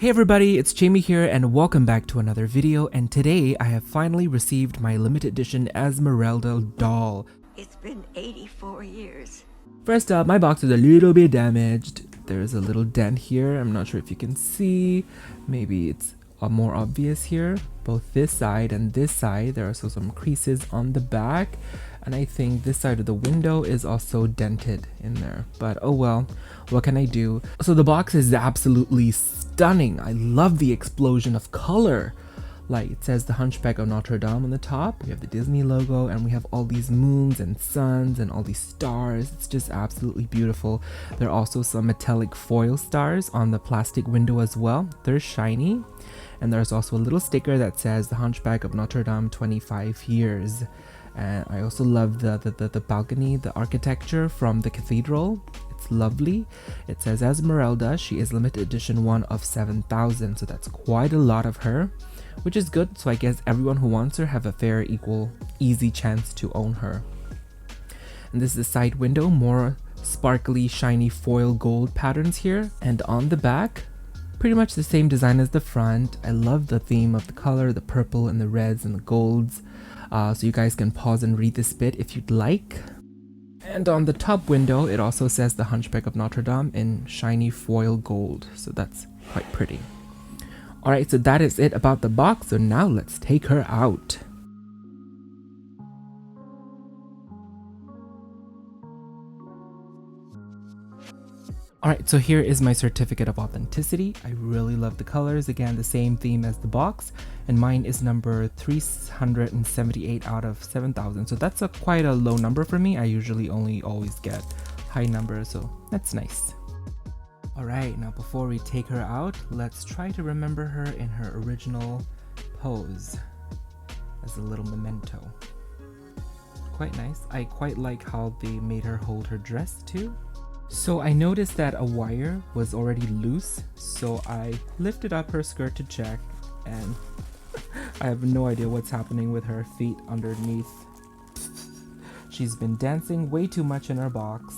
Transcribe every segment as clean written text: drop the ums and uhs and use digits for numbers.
Hey everybody, it's Chaymie here and welcome back to another video, and today I have finally received my limited edition Esmeralda doll. It's been 84 years. First up, my box is a little bit damaged. There's a little dent here. I'm not sure if you can see. Maybe it's more obvious here. Both this side and this side, there are also some creases on the back. And I think this side of the window is also dented in there. But oh well, what can I do? So the box is absolutely stunning. I love the explosion of color. Like it says the Hunchback of Notre Dame on the top. We have the Disney logo and we have all these moons and suns and all these stars. It's just absolutely beautiful. There are also some metallic foil stars on the plastic window as well. They're shiny. And there's also a little sticker that says the Hunchback of Notre Dame 25 years. And I also love the balcony, the architecture from the cathedral. It's lovely. It says Esmeralda, she is limited edition 1 of 7,000, so that's quite a lot of her, which is good. So I guess everyone who wants her have a fair, equal, easy chance to own her. And this is the side window, more sparkly, shiny foil gold patterns here. And on the back, pretty much the same design as the front. I love the theme of the color, the purple and the reds and the golds. So you guys can pause and read this bit if you'd like. And on the top window, it also says the Hunchback of Notre Dame in shiny foil gold. So that's quite pretty. Alright, so that is it about the box. So now let's take her out. Alright, so here is my certificate of authenticity. I really love the colors. Again, the same theme as the box. And mine is number 378 out of 7,000. So that's quite a low number for me. I usually always get high numbers, so that's nice. Alright, now before we take her out, let's try to remember her in her original pose as a little memento. Quite nice. I quite like how they made her hold her dress too. So I noticed that a wire was already loose, so I lifted up her skirt to check, and I have no idea what's happening with her feet underneath. She's been dancing way too much in her box.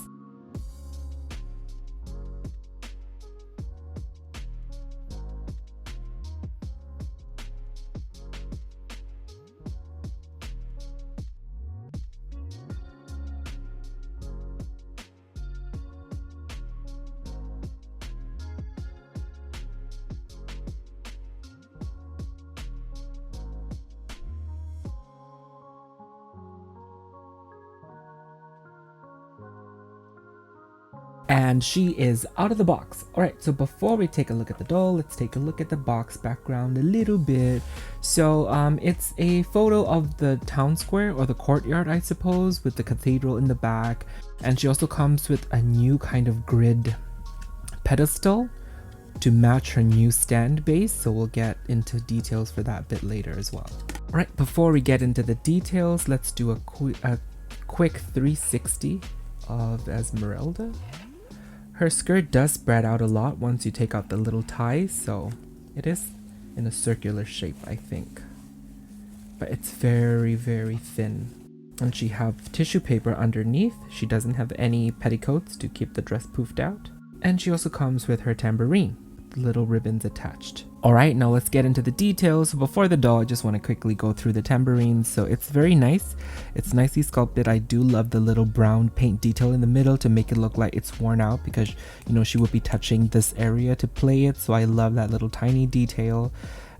And she is out of the box. Alright, so before we take a look at the doll, let's take a look at the box background a little bit. So it's a photo of the town square or the courtyard, I suppose, with the cathedral in the back. And she also comes with a new kind of grid pedestal to match her new stand base. So we'll get into details for that bit later as well. Alright, before we get into the details, let's do a quick 360 of Esmeralda. Her skirt does spread out a lot once you take out the little ties, so it is in a circular shape, I think. But it's very, very thin. And she have tissue paper underneath. She doesn't have any petticoats to keep the dress poofed out. And she also comes with her tambourine, little ribbons attached. Alright, now let's get into the details. So before the doll, I just want to quickly go through the tambourine. So it's very nice. It's nicely sculpted. I do love the little brown paint detail in the middle to make it look like it's worn out, because you know she would be touching this area to play it. So I love that little tiny detail.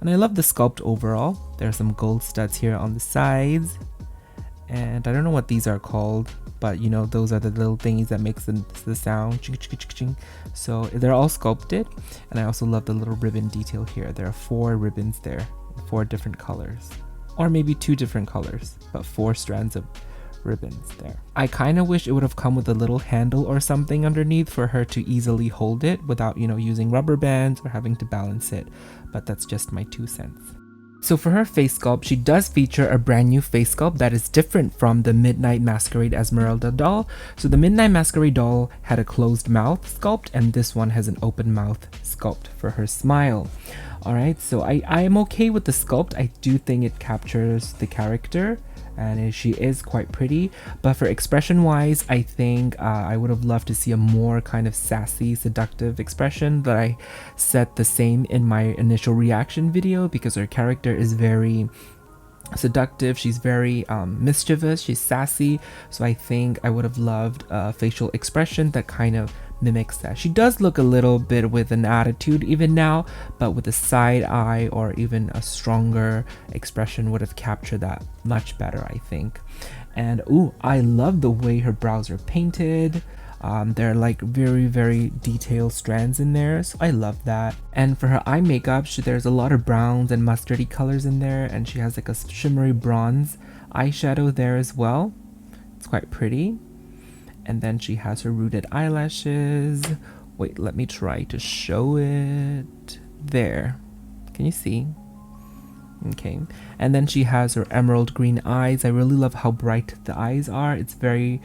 And I love the sculpt overall. There are some gold studs here on the sides. And I don't know what these are called, but you know, those are the little thingies that makes the sound. So they're all sculpted. And I also love the little ribbon detail here. There are 4 ribbons there, 4 different colors, or maybe 2 different colors, but 4 strands of ribbons there. I kind of wish it would have come with a little handle or something underneath for her to easily hold it without, you know, using rubber bands or having to balance it, but that's just my 2 cents. So for her face sculpt, she does feature a brand new face sculpt that is different from the Midnight Masquerade Esmeralda doll. So the Midnight Masquerade doll had a closed mouth sculpt, and this one has an open mouth sculpt for her smile. Alright, so I am okay with the sculpt. I do think it captures the character and she is quite pretty. But for expression wise, I think I would have loved to see a more kind of sassy, seductive expression. That I said the same in my initial reaction video, because her character is very seductive, she's very mischievous, she's sassy. So I think I would have loved a facial expression that kind of mimics that. She does look a little bit with an attitude even now, but with a side eye or even a stronger expression would have captured that much better, I think. And ooh, I love the way her brows are painted. They're like very detailed strands in there, so I love that. And for her eye makeup, there's a lot of browns and mustardy colors in there, and she has like a shimmery bronze eyeshadow there as well. It's quite pretty. And then she has her rooted eyelashes. Wait, let me try to show it. There. Can you see? Okay. And then she has her emerald green eyes. I really love how bright the eyes are. It's very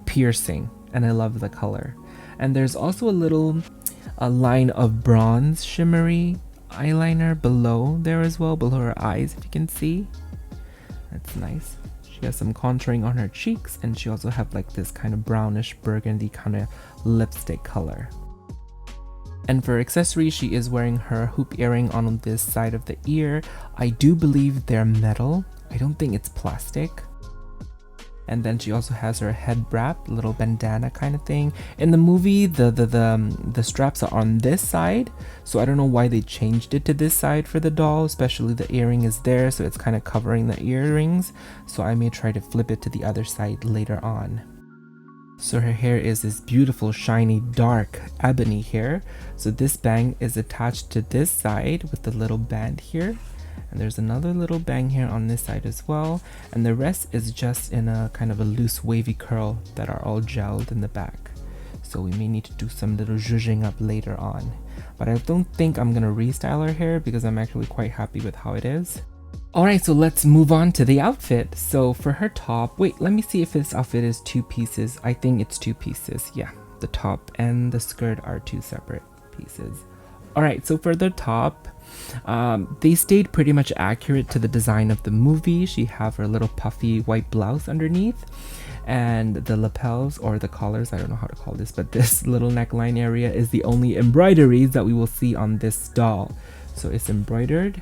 piercing, and I love the color. And there's also a line of bronze shimmery eyeliner below there as well, below her eyes, if you can see. That's nice. She has some contouring on her cheeks, and she also have like this kind of brownish burgundy kind of lipstick color. And for accessories, she is wearing her hoop earring on this side of the ear. I do believe they're metal. I don't think it's plastic. And then she also has her head wrap, little bandana kind of thing. In the movie, the straps are on this side, so I don't know why they changed it to this side for the doll, especially the earring is there, so it's kind of covering the earrings. So I may try to flip it to the other side later on. So her hair is this beautiful, shiny, dark ebony hair. So this bang is attached to this side with the little band here. And there's another little bang here on this side as well, and the rest is just in a kind of a loose wavy curl that are all gelled in the back. So we may need to do some little zhuzhing up later on, but I don't think I'm gonna restyle her hair because I'm actually quite happy with how it is. Alright, so let's move on to the outfit. So for her top, wait, let me see if this outfit is 2 pieces. I think it's 2 pieces. Yeah, the top and the skirt are 2 separate pieces. Alright, so for the top, they stayed pretty much accurate to the design of the movie. She have her little puffy white blouse underneath, and the lapels or the collars, I don't know how to call this, but this little neckline area is the only embroideries that we will see on this doll. So it's embroidered.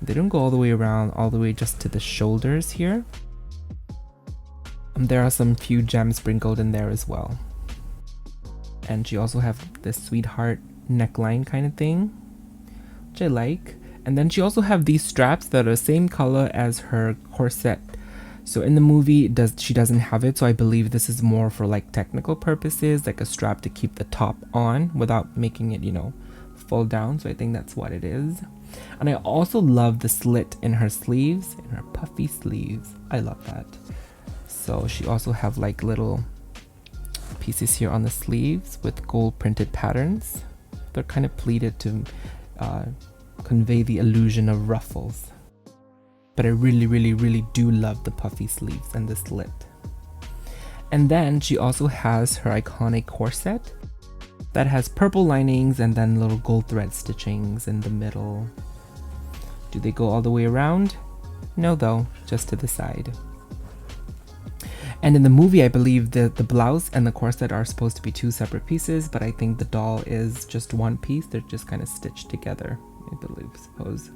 They don't go all the way around, all the way just to the shoulders here. There are some few gems sprinkled in there as well. And she also have this sweetheart neckline kind of thing, which I like. And then she also have these straps that are the same color as her corset. So in the movie she doesn't have it, so I believe this is more for like technical purposes, like a strap to keep the top on without making it, you know, fall down. So I think that's what it is. And I also love the slit in her sleeves, in her puffy sleeves. I love that. So she also have like little pieces here on the sleeves with gold printed patterns. They're kind of pleated to convey the illusion of ruffles. But I really do love the puffy sleeves and the slit. And then she also has her iconic corset that has purple linings and then little gold thread stitchings in the middle. Do they go all the way around? No though, just to the side. And in the movie, I believe the blouse and the corset are supposed to be 2 separate pieces, but I think the doll is just 1 piece. They're just kind of stitched together, I suppose.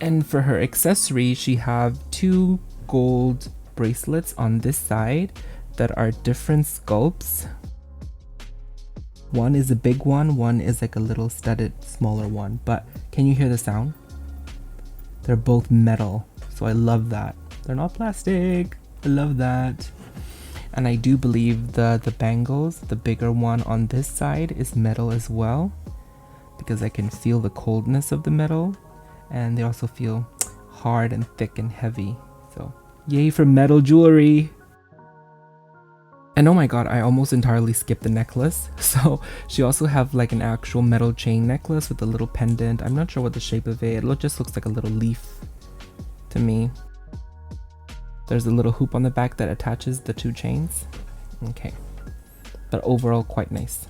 And for her accessory, she have 2 gold bracelets on this side that are different sculpts. One is a big one is like a little studded smaller one, but can you hear the sound? They're both metal, so I love that. They're not plastic. I love that. And I do believe the bangles, the bigger one on this side is metal as well, because I can feel the coldness of the metal, and they also feel hard and thick and heavy. So yay for metal jewelry. And oh my god, I almost entirely skipped the necklace. So she also have like an actual metal chain necklace with a little pendant. I'm not sure what the shape of it. It just looks like a little leaf to me. There's a little hoop on the back that attaches the 2 chains. Okay, but overall quite nice.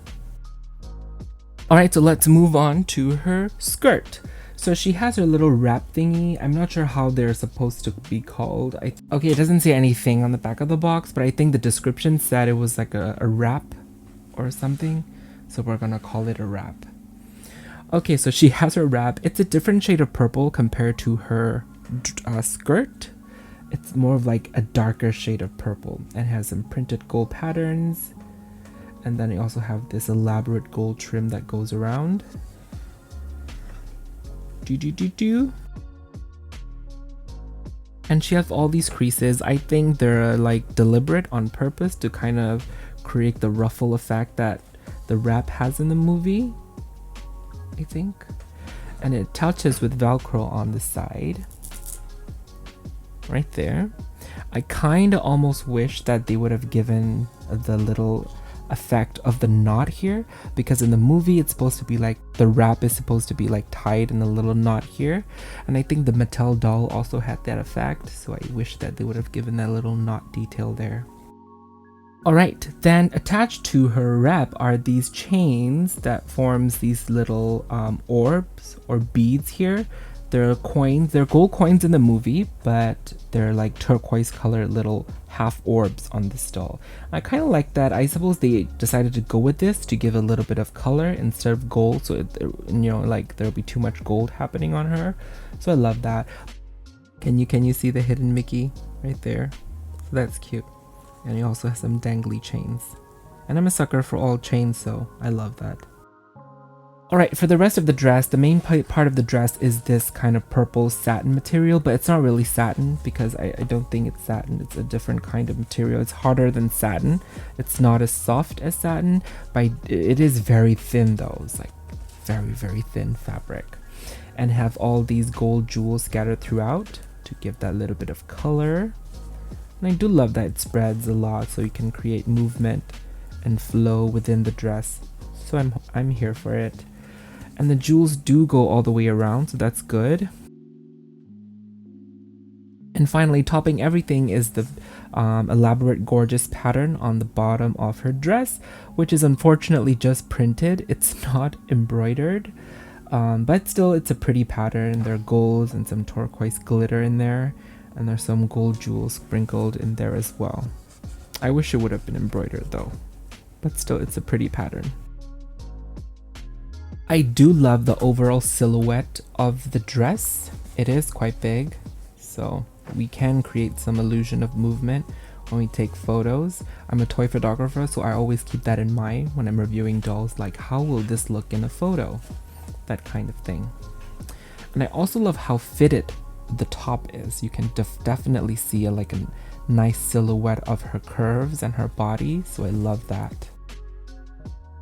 Alright, so let's move on to her skirt. So she has her little wrap thingy. I'm not sure how they're supposed to be called. Okay, it doesn't say anything on the back of the box, but I think the description said it was like a wrap or something. So we're gonna call it a wrap. Okay, so she has her wrap. It's a different shade of purple compared to her skirt. It's more of like a darker shade of purple and has some printed gold patterns. And then you also have this elaborate gold trim that goes around. And she has all these creases. I think they're like deliberate on purpose to kind of create the ruffle effect that the wrap has in the movie, I think. And it touches with Velcro on the side right there. I kind of almost wish that they would have given the little effect of the knot here, because in the movie it's supposed to be like the wrap is supposed to be like tied in a little knot here, and I think the Mattel doll also had that effect, so I wish that they would have given that little knot detail there. Alright, then attached to her wrap are these chains that forms these little orbs or beads here. They're coins, they're gold coins in the movie, but they're like turquoise colored little half orbs on this doll. I kind of like that. I suppose they decided to go with this to give a little bit of color instead of gold, so like there'll be too much gold happening on her. So I love that. Can you see the hidden Mickey right there? So that's cute. And you also have some dangly chains. And I'm a sucker for all chains, so I love that. Alright, for the rest of the dress, the main part of the dress is this kind of purple satin material, but it's not really satin because I don't think it's satin. It's a different kind of material. It's harder than satin. It's not as soft as satin, but it is very thin though. It's like very, very thin fabric. And have all these gold jewels scattered throughout to give that little bit of color. And I do love that it spreads a lot so you can create movement and flow within the dress. So I'm here for it. And the jewels do go all the way around, so that's good. And finally, topping everything is the elaborate gorgeous pattern on the bottom of her dress, which is unfortunately just printed. It's not embroidered, but still it's a pretty pattern. There are golds and some turquoise glitter in there, and there's some gold jewels sprinkled in there as well. I wish it would have been embroidered though, but still it's a pretty pattern. I do love the overall silhouette of the dress. It is quite big, so we can create some illusion of movement when we take photos. I'm a toy photographer, so I always keep that in mind when I'm reviewing dolls, like how will this look in a photo? That kind of thing. And I also love how fitted the top is. You can definitely see a nice silhouette of her curves and her body, so I love that.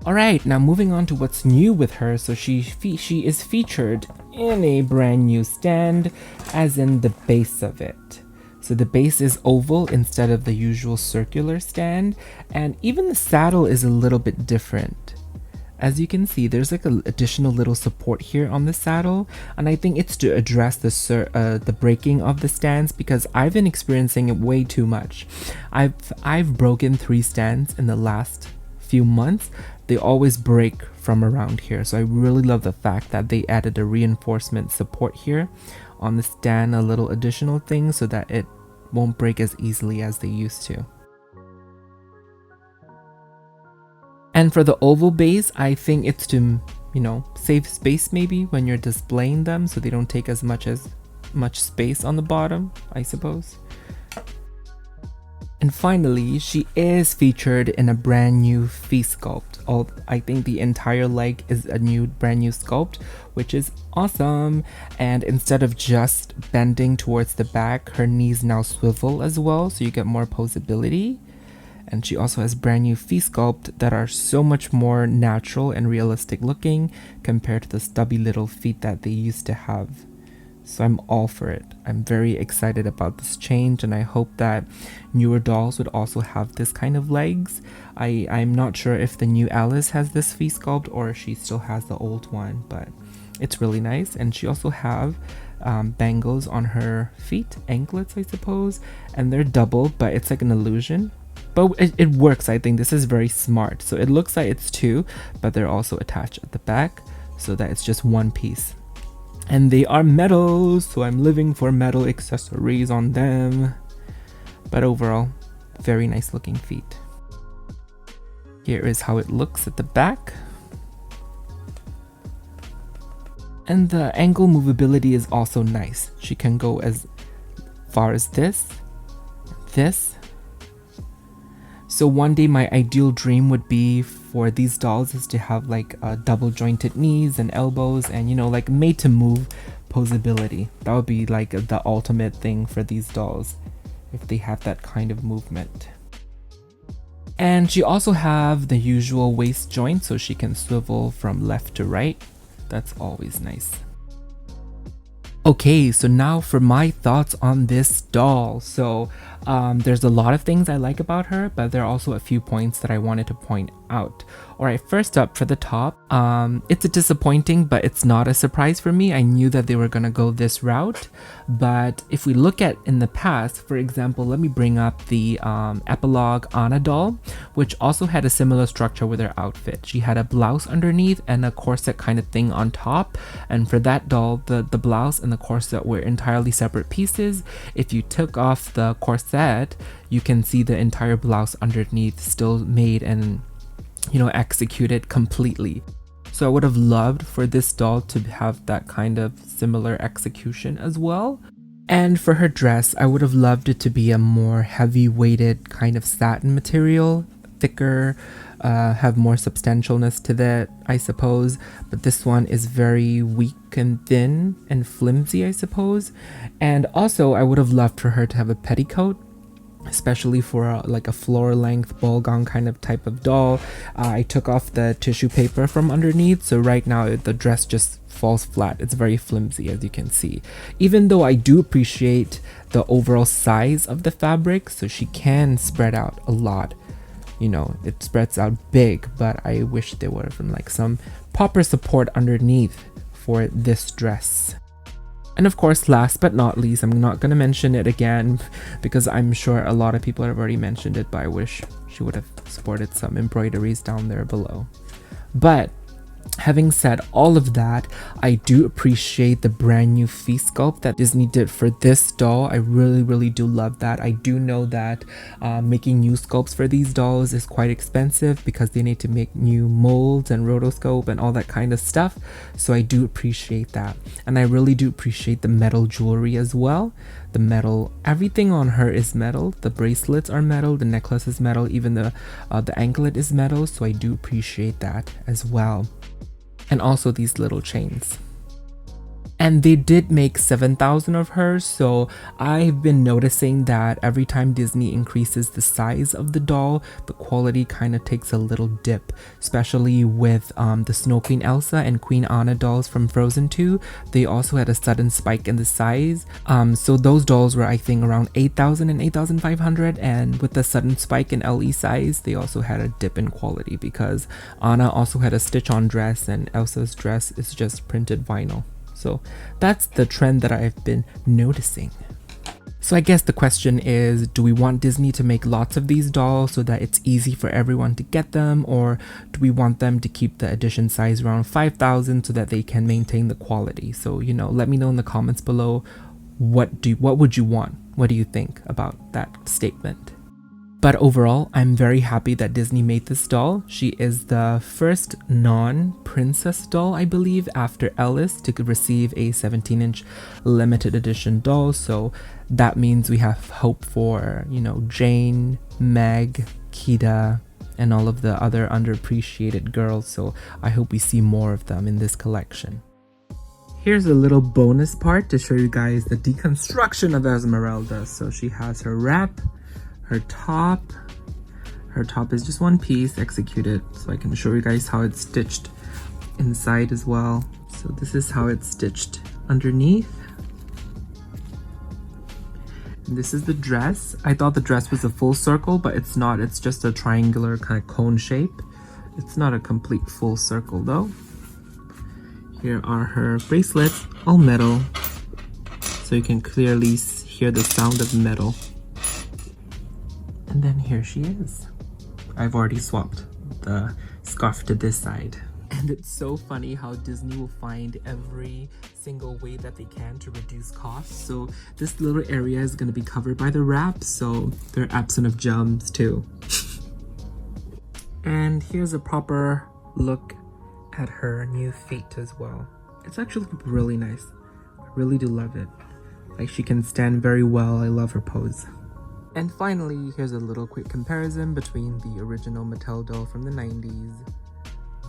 Alright, now moving on to what's new with her. So she is featured in a brand new stand, as in the base of it. So the base is oval instead of the usual circular stand, and even the saddle is a little bit different. As you can see, there's like an additional little support here on the saddle, and I think it's to address the breaking of the stands, because I've been experiencing it way too much. I've broken 3 stands in the last few months. They always break from around here, so I really love the fact that they added a reinforcement support here on the stand, a little additional thing so that it won't break as easily as they used to. And for the oval base, I think it's to, save space maybe when you're displaying them, so they don't take as much space on the bottom, I suppose. And finally, she is featured in a brand new feet sculpt. I think the entire leg is a brand new sculpt, which is awesome. And instead of just bending towards the back, her knees now swivel as well, so you get more posability. And she also has brand new feet sculpt that are so much more natural and realistic looking compared to the stubby little feet that they used to have. So I'm all for it. I'm very excited about this change, and I hope that newer dolls would also have this kind of legs. I'm not sure if the new Alice has this feet sculpt or she still has the old one, but it's really nice. And she also have bangles on her feet, anklets I suppose, and they're double, but it's like an illusion. But it works. I think this is very smart. So it looks like it's 2, but they're also attached at the back so that it's just one piece. And they are metal, so I'm living for metal accessories on them. But overall, very nice looking feet. Here is how it looks at the back. And the ankle movability is also nice. She can go as far as this. So one day my ideal dream would be for these dolls is to have like double jointed knees and elbows and, you know, like made to move posability. That would be like the ultimate thing for these dolls if they have that kind of movement. And she also have the usual waist joint, so she can swivel from left to right. That's always nice. Okay, so now for my thoughts on this doll. So there's a lot of things I like about her, but there are also a few points that I wanted to point out. Alright, first up for the top, it's a disappointing, but it's not a surprise for me. I knew that they were gonna go this route, but if we look at in the past, for example, let me bring up the epilogue Anna doll, which also had a similar structure with her outfit. She had a blouse underneath and a corset kind of thing on top, and for that doll, the blouse and the corset were entirely separate pieces. If you took off the corset, you can see the entire blouse underneath still made and, you know, executed completely. So I would have loved for this doll to have that kind of similar execution as well. And for her dress, I would have loved it to be a more heavy weighted kind of satin material, thicker, have more substantialness to that, I suppose. But this one is very weak and thin and flimsy, I suppose. And also I would have loved for her to have a petticoat, especially for like a floor length ball gown kind of type of doll. I took off the tissue paper from underneath, so right now the dress just falls flat. It's very flimsy, as you can see. Even though I do appreciate the overall size of the fabric, so she can spread out a lot. You know, it spreads out big, but I wish there would have been like some proper support underneath for this dress. And of course, last but not least, I'm not going to mention it again because I'm sure a lot of people have already mentioned it, but I wish she would have sported some embroideries down there below. But having said all of that, I do appreciate the brand new face sculpt that Disney did for this doll. I really do love that. I do know that making new sculpts for these dolls is quite expensive because they need to make new molds and rotoscope and all that kind of stuff. So I do appreciate that. And I really do appreciate the metal jewelry as well. The metal, everything on her is metal. The bracelets are metal, the necklace is metal, even the anklet is metal. So I do appreciate that as well. And also these little chains. And they did make 7,000 of her, so I've been noticing that every time Disney increases the size of the doll, the quality kind of takes a little dip, especially with the Snow Queen Elsa and Queen Anna dolls from Frozen 2. They also had a sudden spike in the size. So those dolls were, I think, around 8,000 and 8,500, and with the sudden spike in LE size, they also had a dip in quality because Anna also had a stitch-on dress and Elsa's dress is just printed vinyl. So that's the trend that I've been noticing. So I guess the question is, do we want Disney to make lots of these dolls so that it's easy for everyone to get them, or do we want them to keep the edition size around 5,000 so that they can maintain the quality? So, you know, let me know in the comments below, what would you want? What do you think about that statement? But overall, I'm very happy that Disney made this doll. She is the first non-princess doll, I believe, after Ellis to receive a 17-inch limited edition doll. So that means we have hope for, you know, Jane, Meg, Kida, and all of the other underappreciated girls. So I hope we see more of them in this collection. Here's a little bonus part to show you guys the deconstruction of Esmeralda. So she has her wrap. Her top is just one piece executed, so I can show you guys how it's stitched inside as well. So this is how it's stitched underneath. And this is the dress. I thought the dress was a full circle, but it's not. It's just a triangular kind of cone shape. It's not a complete full circle though. Here are her bracelets, all metal, so you can clearly hear the sound of metal. And then here she is. I've already swapped the scarf to this side. And it's so funny how Disney will find every single way that they can to reduce costs. So this little area is going to be covered by the wrap, so they're absent of jumps too. And here's a proper look at her new feet as well. It's actually really nice. I really do love it. Like, she can stand very well. I love her pose. And finally, here's a little quick comparison between the original Mattel doll from the 90s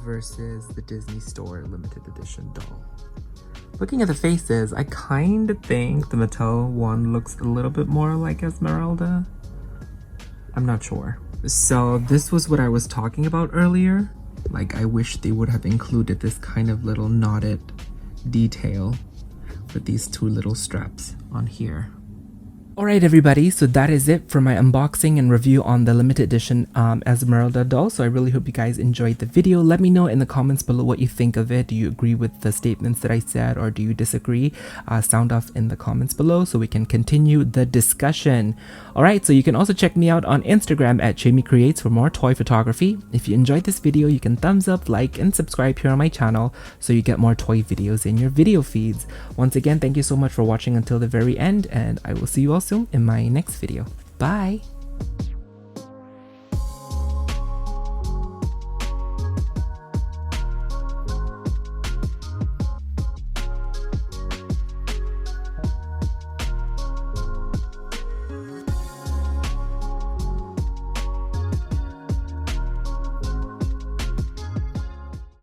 versus the Disney Store limited edition doll. Looking at the faces, I kind of think the Mattel one looks a little bit more like Esmeralda. I'm not sure. So this was what I was talking about earlier. Like, I wish they would have included this kind of little knotted detail with these two little straps on here. Alright everybody, so that is it for my unboxing and review on the limited edition Esmeralda doll. So I really hope you guys enjoyed the video. Let me know in the comments below what you think of it. Do you agree with the statements that I said, or do you disagree? Sound off in the comments below so we can continue the discussion. Alright, so you can also check me out on Instagram at Chaymie Creates for more toy photography. If you enjoyed this video, you can thumbs up, like, and subscribe here on my channel so you get more toy videos in your video feeds. Once again, thank you so much for watching until the very end, and I will see you all soon in my next video. Bye!